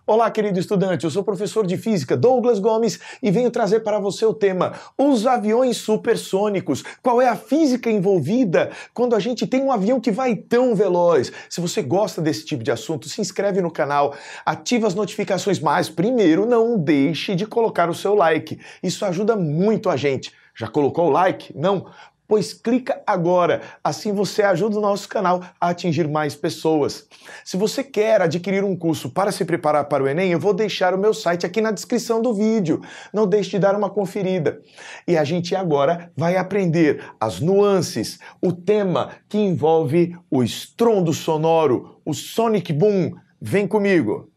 Olá, querido estudante, eu sou o professor de Física Douglas Gomes e venho trazer para você o tema os aviões supersônicos. Qual é a física envolvida quando a gente tem um avião que vai tão veloz? Se você gosta desse tipo de assunto, se inscreve no canal, ativa as notificações, mas primeiro não deixe de colocar o seu like. Isso ajuda muito a gente. Já colocou o like? Não? Pois clica agora, assim você ajuda o nosso canal a atingir mais pessoas. Se você quer adquirir um curso para se preparar para o Enem, eu vou deixar o meu site aqui na descrição do vídeo. Não deixe de dar uma conferida. E a gente agora vai aprender as nuances, o tema que envolve o estrondo sonoro, o Sonic Boom. Vem comigo!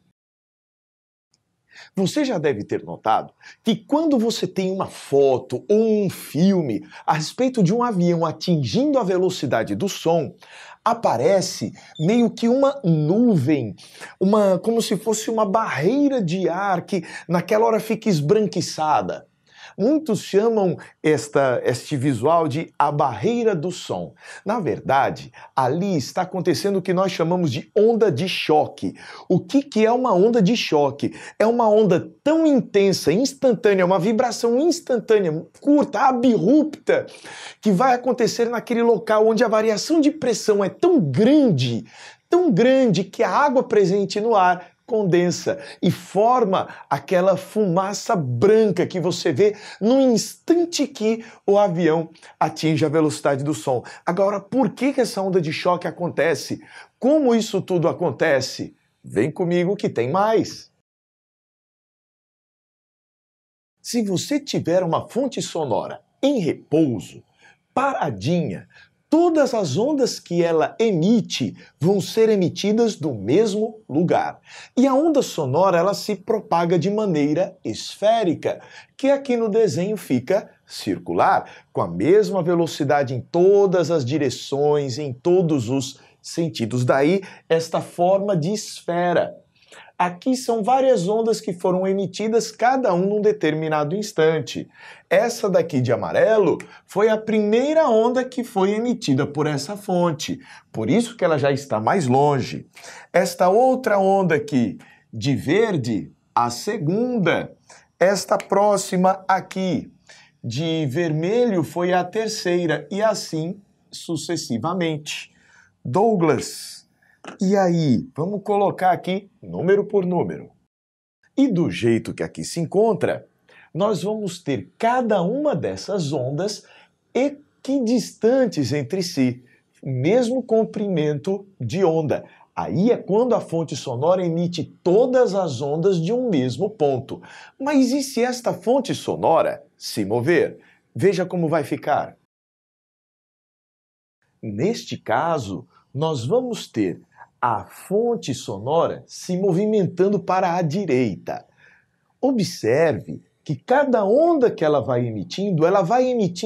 Você já deve ter notado que quando você tem uma foto ou um filme a respeito de um avião atingindo a velocidade do som, aparece meio que uma nuvem, como se fosse uma barreira de ar que naquela hora fica esbranquiçada. Muitos chamam este visual de a barreira do som. Na verdade, ali está acontecendo o que nós chamamos de onda de choque. O que é uma onda de choque? É uma onda tão intensa, instantânea, uma vibração instantânea, curta, abrupta, que vai acontecer naquele local onde a variação de pressão é tão grande que a água presente no ar condensa e forma aquela fumaça branca que você vê no instante que o avião atinge a velocidade do som. Agora, por que essa onda de choque acontece? Como isso tudo acontece? Vem comigo que tem mais! Se você tiver uma fonte sonora em repouso, paradinha, todas as ondas que ela emite vão ser emitidas do mesmo lugar. E a onda sonora ela se propaga de maneira esférica, que aqui no desenho fica circular, com a mesma velocidade em todas as direções, em todos os sentidos. Daí esta forma de esfera. Aqui são várias ondas que foram emitidas, cada um num determinado instante. Essa daqui de amarelo foi a primeira onda que foi emitida por essa fonte, por isso que ela já está mais longe. Esta outra onda aqui de verde, a segunda. Esta próxima aqui de vermelho foi a terceira e assim sucessivamente. Douglas, e aí, vamos colocar aqui número por número. E do jeito que aqui se encontra, nós vamos ter cada uma dessas ondas equidistantes entre si, mesmo comprimento de onda. Aí é quando a fonte sonora emite todas as ondas de um mesmo ponto. Mas e se esta fonte sonora se mover? Veja como vai ficar. Neste caso, nós vamos ter a fonte sonora se movimentando para a direita. Observe que cada onda que ela vai emitindo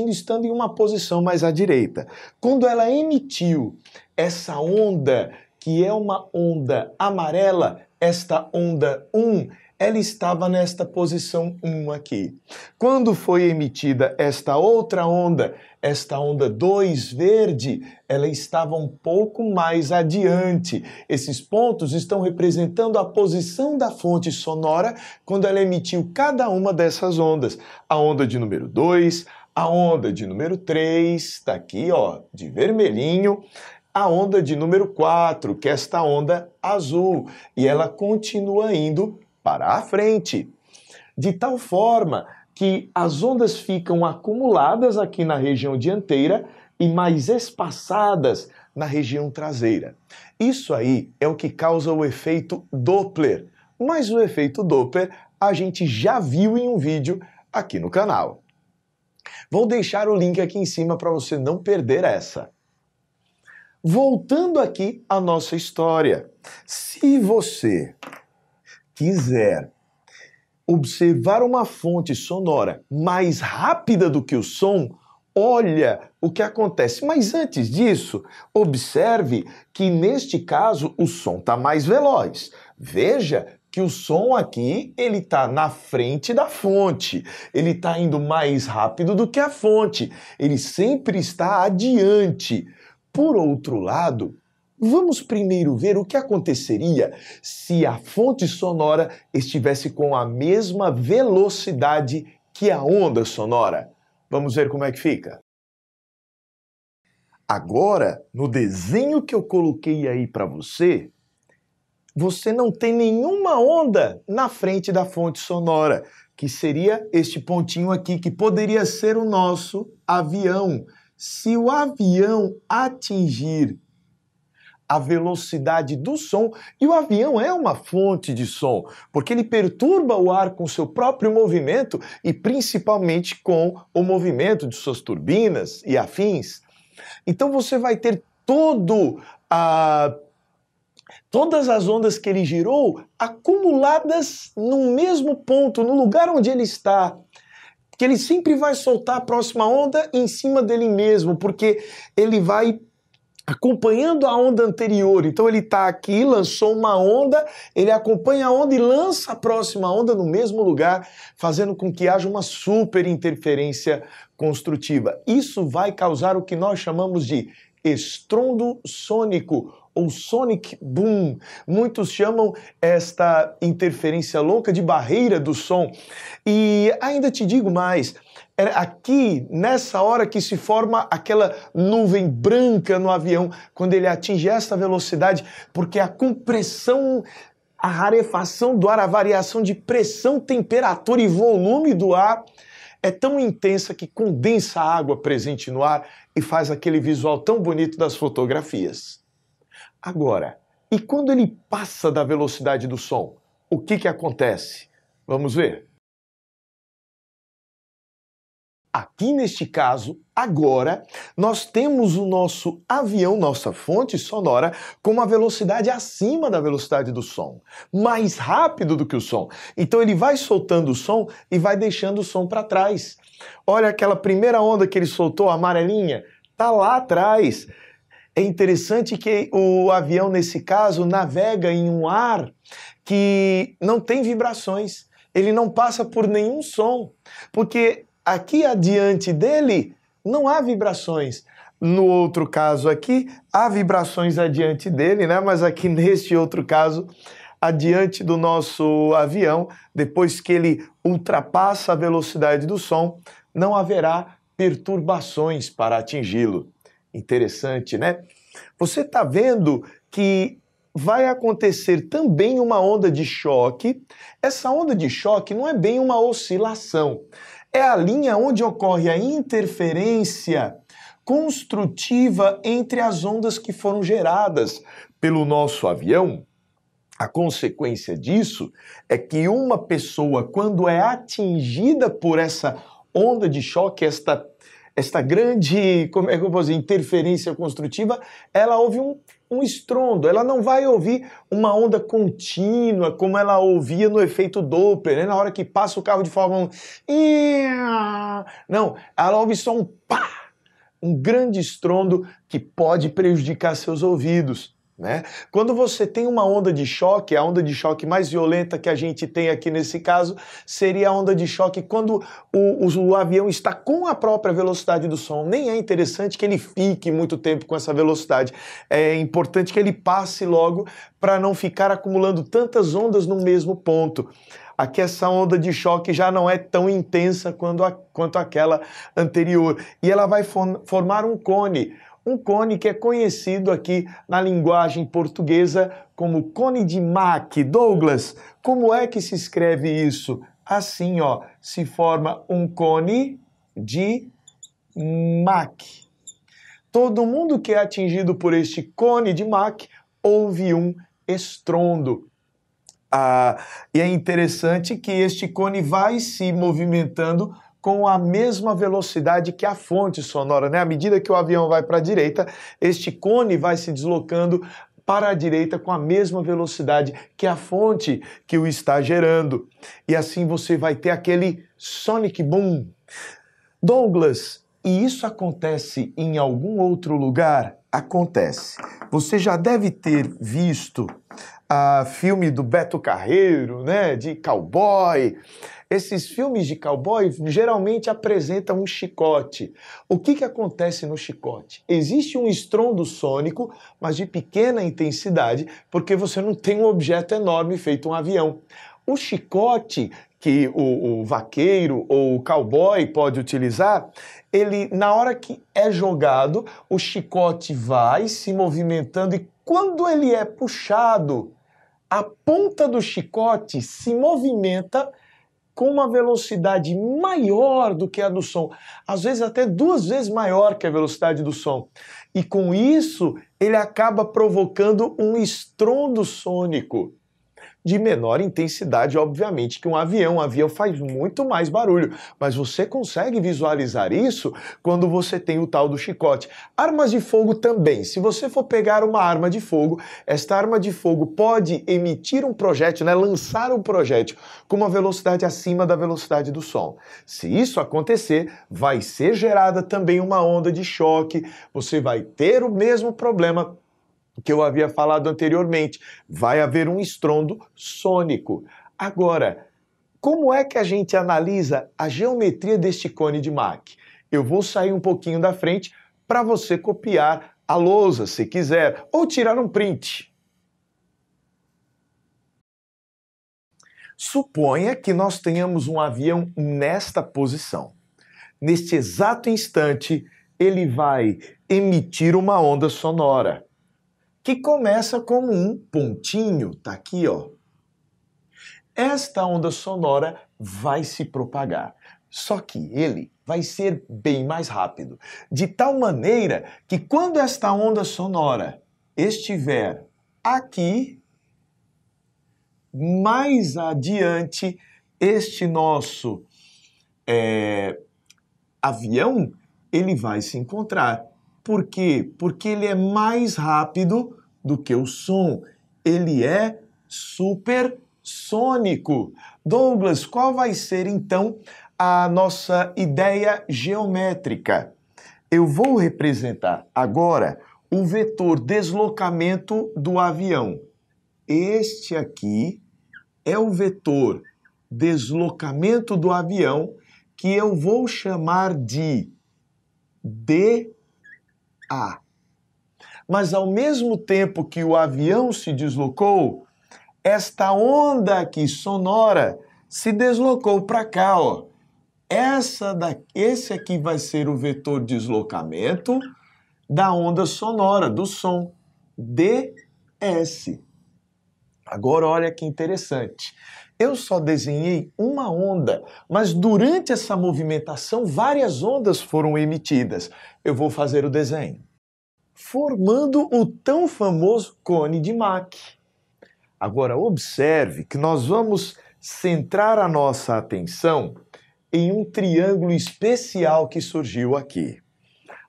estando em uma posição mais à direita. Quando ela emitiu essa onda, que é uma onda amarela, esta onda 1, ela estava nesta posição 1 aqui. Quando foi emitida esta outra onda, esta onda 2 verde, ela estava um pouco mais adiante. Esses pontos estão representando a posição da fonte sonora quando ela emitiu cada uma dessas ondas. A onda de número 2, a onda de número 3, está aqui, ó, de vermelhinho. A onda de número 4, que é esta onda azul, e ela continua indo para a frente, de tal forma que as ondas ficam acumuladas aqui na região dianteira e mais espaçadas na região traseira. Isso aí é o que causa o efeito Doppler, mas o efeito Doppler a gente já viu em um vídeo aqui no canal. Vou deixar o link aqui em cima para você não perder essa. Voltando aqui à nossa história, se você quiser observar uma fonte sonora mais rápida do que o som, olha o que acontece. Mas antes disso, observe que neste caso o som está mais veloz. Veja que o som aqui ele está na frente da fonte. Ele está indo mais rápido do que a fonte. Ele sempre está adiante. Por outro lado, Vamos primeiro ver o que aconteceria se a fonte sonora estivesse com a mesma velocidade que a onda sonora. Vamos ver como é que fica. Agora, no desenho que eu coloquei aí para você, você não tem nenhuma onda na frente da fonte sonora, que seria este pontinho aqui, que poderia ser o nosso avião. Se o avião atingir a velocidade do som, e o avião é uma fonte de som, porque ele perturba o ar com seu próprio movimento e principalmente com o movimento de suas turbinas e afins. Então você vai ter todas as ondas que ele girou acumuladas no mesmo ponto, no lugar onde ele está. Que ele sempre vai soltar a próxima onda em cima dele mesmo, porque ele vai acompanhando a onda anterior. Então ele está aqui, lançou uma onda, ele acompanha a onda e lança a próxima onda no mesmo lugar, fazendo com que haja uma super interferência construtiva. Isso vai causar o que nós chamamos de estrondo sônico, ou sonic boom. Muitos chamam esta interferência louca de barreira do som. E ainda te digo mais, é aqui, nessa hora que se forma aquela nuvem branca no avião, quando ele atinge esta velocidade, porque a compressão, a rarefação do ar, a variação de pressão, temperatura e volume do ar é tão intensa que condensa a água presente no ar e faz aquele visual tão bonito das fotografias. Agora, e quando ele passa da velocidade do som, o que acontece? Vamos ver. Aqui neste caso, agora, nós temos o nosso avião, nossa fonte sonora, com uma velocidade acima da velocidade do som, mais rápido do que o som. Então ele vai soltando o som e vai deixando o som para trás. Olha aquela primeira onda que ele soltou, a amarelinha, tá lá atrás. É interessante que o avião, nesse caso, navega em um ar que não tem vibrações. Ele não passa por nenhum som, porque aqui adiante dele não há vibrações. No outro caso aqui, há vibrações adiante dele, né? Mas aqui neste outro caso, adiante do nosso avião, depois que ele ultrapassa a velocidade do som, não haverá perturbações para atingi-lo. Interessante, né? Você está vendo que vai acontecer também uma onda de choque. Essa onda de choque não é bem uma oscilação. É a linha onde ocorre a interferência construtiva entre as ondas que foram geradas pelo nosso avião. A consequência disso é que uma pessoa, quando é atingida por essa onda de choque, esta grande, como é que eu vou dizer, interferência construtiva, ela ouve um estrondo, ela não vai ouvir uma onda contínua, como ela ouvia no efeito Doppler, né? Na hora que passa o carro de Fórmula 1. Não, ela ouve só um pá, um grande estrondo que pode prejudicar seus ouvidos. Né? Quando você tem uma onda de choque, a onda de choque mais violenta que a gente tem aqui nesse caso seria a onda de choque quando o avião está com a própria velocidade do som. Nem é interessante que ele fique muito tempo com essa velocidade. É importante que ele passe logo para não ficar acumulando tantas ondas no mesmo ponto. Aqui essa onda de choque já não é tão intensa quanto aquela anterior. E ela vai formar um cone. Um cone que é conhecido aqui na linguagem portuguesa como cone de Mach. Douglas, como é que se escreve isso? Assim, ó, se forma um cone de Mach. Todo mundo que é atingido por este cone de Mach ouve um estrondo. E é interessante que este cone vai se movimentando com a mesma velocidade que a fonte sonora, né? À medida que o avião vai para a direita, este cone vai se deslocando para a direita com a mesma velocidade que a fonte que o está gerando. E assim você vai ter aquele sonic boom. Douglas, e isso acontece em algum outro lugar? acontece? Você já deve ter visto filme do Beto Carreiro, né, de cowboy. Esses filmes de cowboy geralmente apresentam um chicote. O que acontece no chicote? Existe um estrondo sônico, mas de pequena intensidade, porque você não tem um objeto enorme feito um avião. O chicote que o vaqueiro ou o cowboy pode utilizar, ele, na hora que é jogado, o chicote vai se movimentando e quando ele é puxado, a ponta do chicote se movimenta com uma velocidade maior do que a do som, às vezes até 2 vezes maior que a velocidade do som. E com isso, ele acaba provocando um estrondo sônico de menor intensidade, obviamente, que um avião. Um avião faz muito mais barulho, mas você consegue visualizar isso quando você tem o tal do chicote. Armas de fogo também. Se você for pegar uma arma de fogo, esta arma de fogo pode emitir um projétil, né, lançar um projétil com uma velocidade acima da velocidade do som. Se isso acontecer, vai ser gerada também uma onda de choque, você vai ter o mesmo problema que eu havia falado anteriormente, vai haver um estrondo sônico. Agora, como é que a gente analisa a geometria deste cone de Mach? Eu vou sair um pouquinho da frente para você copiar a lousa, se quiser, ou tirar um print. Suponha que nós tenhamos um avião nesta posição. Neste exato instante, ele vai emitir uma onda sonora, que começa como um pontinho, tá aqui, ó. Esta onda sonora vai se propagar, só que ele vai ser bem mais rápido, de tal maneira que quando esta onda sonora estiver aqui, mais adiante, este nosso avião, ele vai se encontrar. Por quê? Porque ele é mais rápido do que o som. Ele é supersônico. Douglas, qual vai ser então a nossa ideia geométrica? Eu vou representar agora o vetor deslocamento do avião. Este aqui é o vetor deslocamento do avião que eu vou chamar de dA. Mas ao mesmo tempo que o avião se deslocou, esta onda aqui sonora se deslocou para cá, ó. Esse aqui vai ser o vetor deslocamento da onda sonora, do som, ds. Agora olha que interessante. Eu só desenhei uma onda, mas durante essa movimentação várias ondas foram emitidas. Eu vou fazer o desenho, formando o tão famoso cone de Mach. Agora observe que nós vamos centrar a nossa atenção em um triângulo especial que surgiu aqui.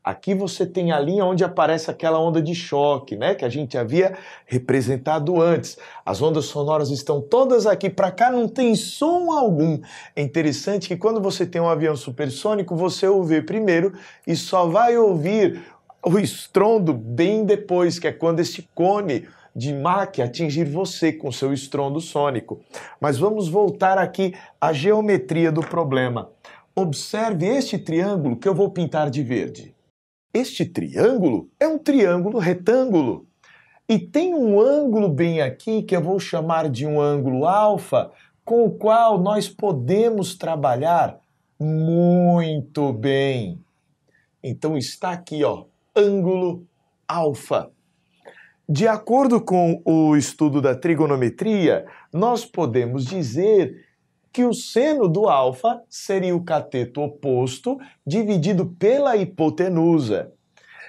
Aqui você tem a linha onde aparece aquela onda de choque, né, que a gente havia representado antes. As ondas sonoras estão todas aqui, para cá não tem som algum. É interessante que quando você tem um avião supersônico, você ouve primeiro e só vai ouvir o estrondo bem depois, que é quando esse cone de Mach atingir você com seu estrondo sônico. Mas vamos voltar aqui à geometria do problema. Observe este triângulo que eu vou pintar de verde. Este triângulo é um triângulo retângulo. E tem um ângulo bem aqui que eu vou chamar de um ângulo alfa, com o qual nós podemos trabalhar muito bem. Então está aqui, ó, ângulo alfa. De acordo com o estudo da trigonometria, nós podemos dizer que o seno do alfa seria o cateto oposto dividido pela hipotenusa.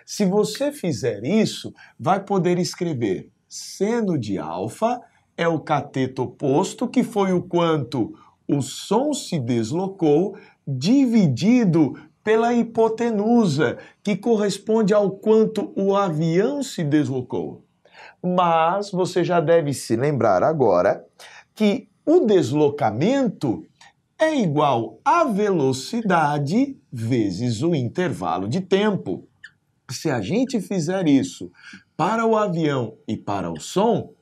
Se você fizer isso, vai poder escrever seno de alfa é o cateto oposto, que foi o quanto o som se deslocou, dividido pela hipotenusa, que corresponde ao quanto o avião se deslocou. Mas você já deve se lembrar agora que o deslocamento é igual à velocidade vezes o intervalo de tempo. Se a gente fizer isso para o avião e para o som,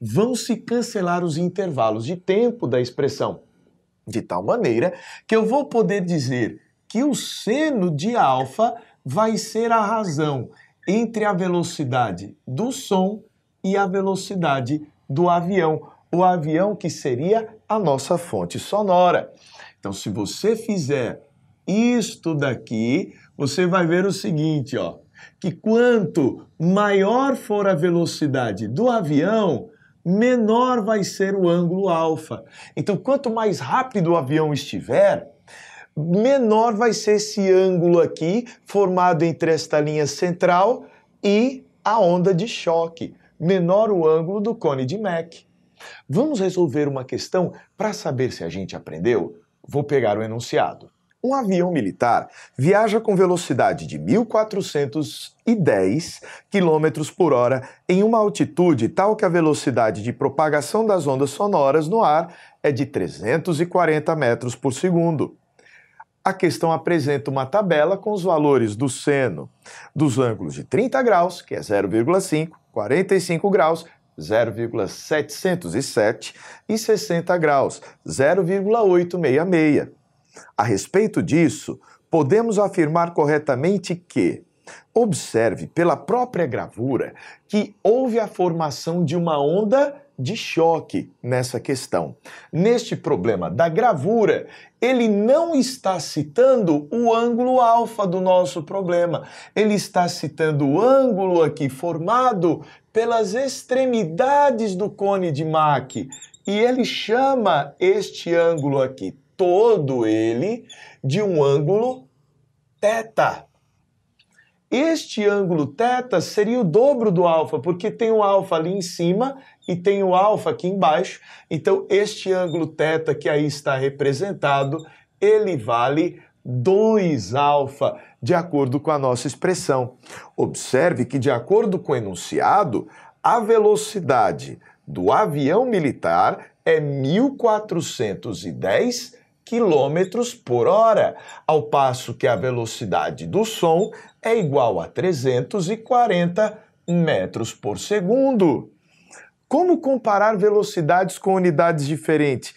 vão se cancelar os intervalos de tempo da expressão, de tal maneira que eu vou poder dizer que o seno de alfa vai ser a razão entre a velocidade do som e a velocidade do avião. O avião que seria a nossa fonte sonora. Então, se você fizer isto daqui, você vai ver o seguinte, ó, que quanto maior for a velocidade do avião, menor vai ser o ângulo alfa. Então, quanto mais rápido o avião estiver, menor vai ser esse ângulo aqui, formado entre esta linha central e a onda de choque. Menor o ângulo do cone de Mach. Vamos resolver uma questão para saber se a gente aprendeu? Vou pegar o enunciado. Um avião militar viaja com velocidade de 1.410 km por hora em uma altitude tal que a velocidade de propagação das ondas sonoras no ar é de 340 metros por segundo. A questão apresenta uma tabela com os valores do seno dos ângulos de 30 graus, que é 0,5, 45 graus, 0,707 e 60 graus, 0,866. A respeito disso, podemos afirmar corretamente que, observe pela própria gravura, que houve a formação de uma onda de choque nessa questão. Neste problema da gravura, ele não está citando o ângulo alfa do nosso problema. Ele está citando o ângulo aqui formado pelas extremidades do cone de Mach. E ele chama este ângulo aqui, todo ele, de um ângulo θ. Este ângulo θ seria o dobro do alfa, porque tem o alfa ali em cima e tem o alfa aqui embaixo. Então, este ângulo θ que aí está representado, ele vale 2 alfa, de acordo com a nossa expressão. Observe que, de acordo com o enunciado, a velocidade do avião militar é 1.410 km por hora, ao passo que a velocidade do som é igual a 340 metros por segundo. Como comparar velocidades com unidades diferentes?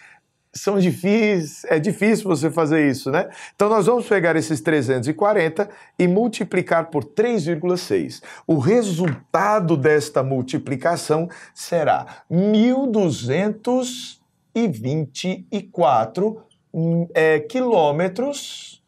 É difícil você fazer isso, né? Então nós vamos pegar esses 340 e multiplicar por 3,6. O resultado desta multiplicação será 1.224 quilômetros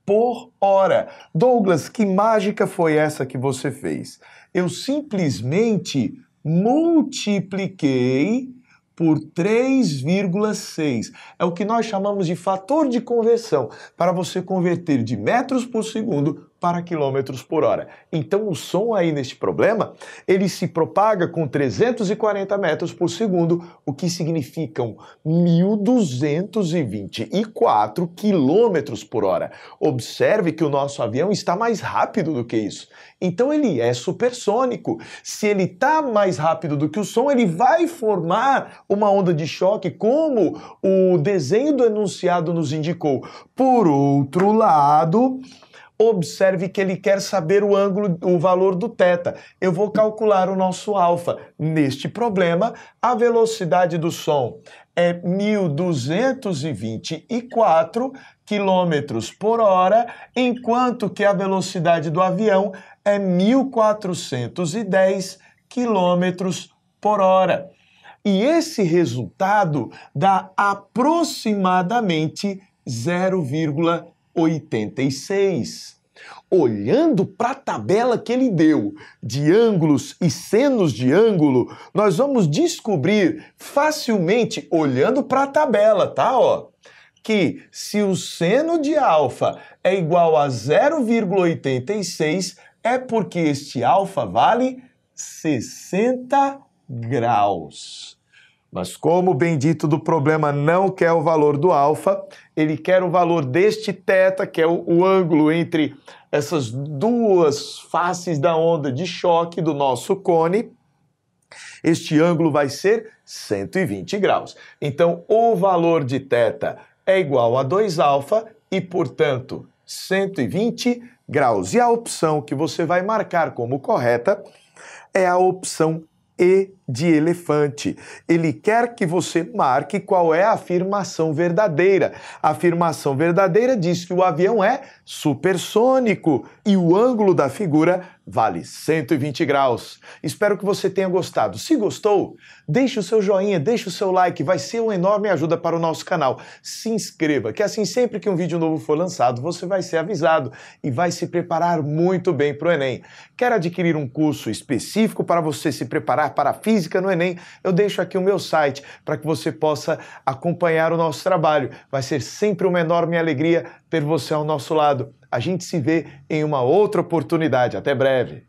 por hora. Douglas, que mágica foi essa que você fez? Eu simplesmente multipliquei por 3,6. É o que nós chamamos de fator de conversão, para você converter de metros por segundo para quilômetros por hora. Então o som aí neste problema, ele se propaga com 340 metros por segundo, o que significam 1.224 quilômetros por hora. Observe que o nosso avião está mais rápido do que isso. Então ele é supersônico. Se ele está mais rápido do que o som, ele vai formar uma onda de choque, como o desenho do enunciado nos indicou. Por outro lado, observe que ele quer saber o ângulo, o valor do θ. Eu vou calcular o nosso alfa. Neste problema, a velocidade do som é 1.224 km por hora, enquanto que a velocidade do avião é 1.410 km por hora. E esse resultado dá aproximadamente 0,86. Olhando para a tabela que ele deu de ângulos e senos de ângulo, nós vamos descobrir facilmente, olhando para a tabela, tá? Ó, que se o seno de alfa é igual a 0,86, é porque este alfa vale 60 graus. Mas como o bendito do problema não quer o valor do alfa, ele quer o valor deste θ, que é o ângulo entre essas duas faces da onda de choque do nosso cone. Este ângulo vai ser 120 graus. Então, o valor de θ é igual a 2 alfa e, portanto, 120 graus. E a opção que você vai marcar como correta é a opção E de elefante. Ele quer que você marque qual é a afirmação verdadeira. A afirmação verdadeira diz que o avião é supersônico e o ângulo da figura vale 120 graus. Espero que você tenha gostado. Se gostou, deixe o seu joinha, deixe o seu like, vai ser uma enorme ajuda para o nosso canal. Se inscreva, que assim sempre que um vídeo novo for lançado, você vai ser avisado e vai se preparar muito bem para o Enem. Quer adquirir um curso específico para você se preparar para a física no Enem? Eu deixo aqui o meu site para que você possa acompanhar o nosso trabalho. Vai ser sempre uma enorme alegria ter você ao nosso lado. A gente se vê em uma outra oportunidade. Até breve.